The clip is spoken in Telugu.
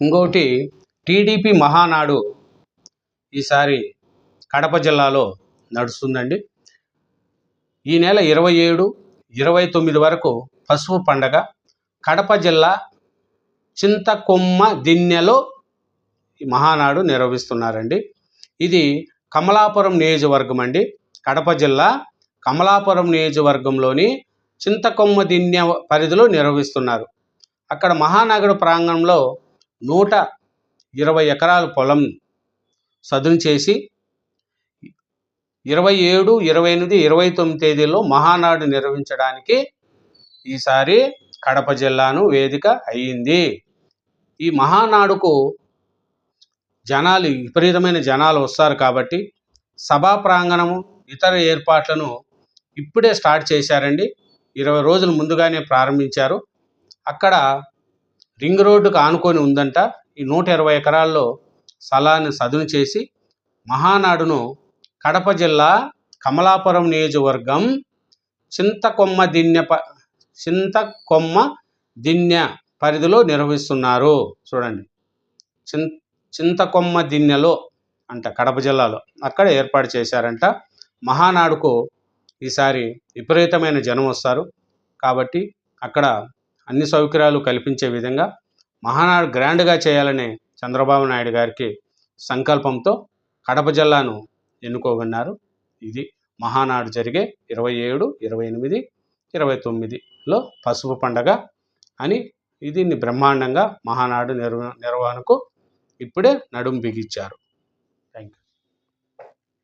ఇంకోటి టీడీపీ మహానాడు ఈసారి కడప జిల్లాలో నడుస్తుందండి. ఈ నెల 27, 29 వరకు పసుపు పండగ కడప జిల్లా చింతకొమ్మ దిన్నెలో ఈ మహానాడు నిర్వహిస్తున్నారండి. ఇది కమలాపురం నియోజకవర్గం అండి. కడప జిల్లా కమలాపురం నియోజకవర్గంలోని చింతకొమ్మ దిన్నె పరిధిలో నిర్వహిస్తున్నారు. అక్కడ మహానగర ప్రాంగణంలో 120 ఎకరాల పొలం సదును చేసి 27, 28, 29 తేదీల్లో మహానాడు నిర్వహించడానికి ఈసారి కడప జిల్లాను వేదిక అయ్యింది. ఈ మహానాడుకు విపరీతమైన జనాలు వస్తారు కాబట్టి సభా ప్రాంగణము ఇతర ఏర్పాట్లను ఇప్పుడే స్టార్ట్ చేశారండి. 20 రోజుల ముందుగానే ప్రారంభించారు. అక్కడ రింగ్ రోడ్డుకు ఆనుకొని ఉందంట. ఈ 120 ఎకరాల్లో స్థలాన్ని సదును చేసి మహానాడును కడప జిల్లా కమలాపురం నియోజకవర్గం చింతకొమ్మ దిన్నె పరిధిలో నిర్వహిస్తున్నారు. చూడండి, చింతకొమ్మ దిన్నెలో అంట కడప జిల్లాలో అక్కడ ఏర్పాటు చేశారంట. మహానాడుకు ఈసారి విపరీతమైన జనం వస్తారు కాబట్టి అక్కడ అన్ని సౌకర్యాలు కల్పించే విధంగా మహానాడు గ్రాండ్గా చేయాలనే చంద్రబాబు నాయుడు గారికి సంకల్పంతో కడప జిల్లాను ఎన్నుకోగన్నారు. ఇది మహానాడు జరిగే 27, 28, 29లో పసుపు పండగ అని దీన్ని బ్రహ్మాండంగా మహానాడు నిర్వహణకు ఇప్పుడే నడుం బిగించారు.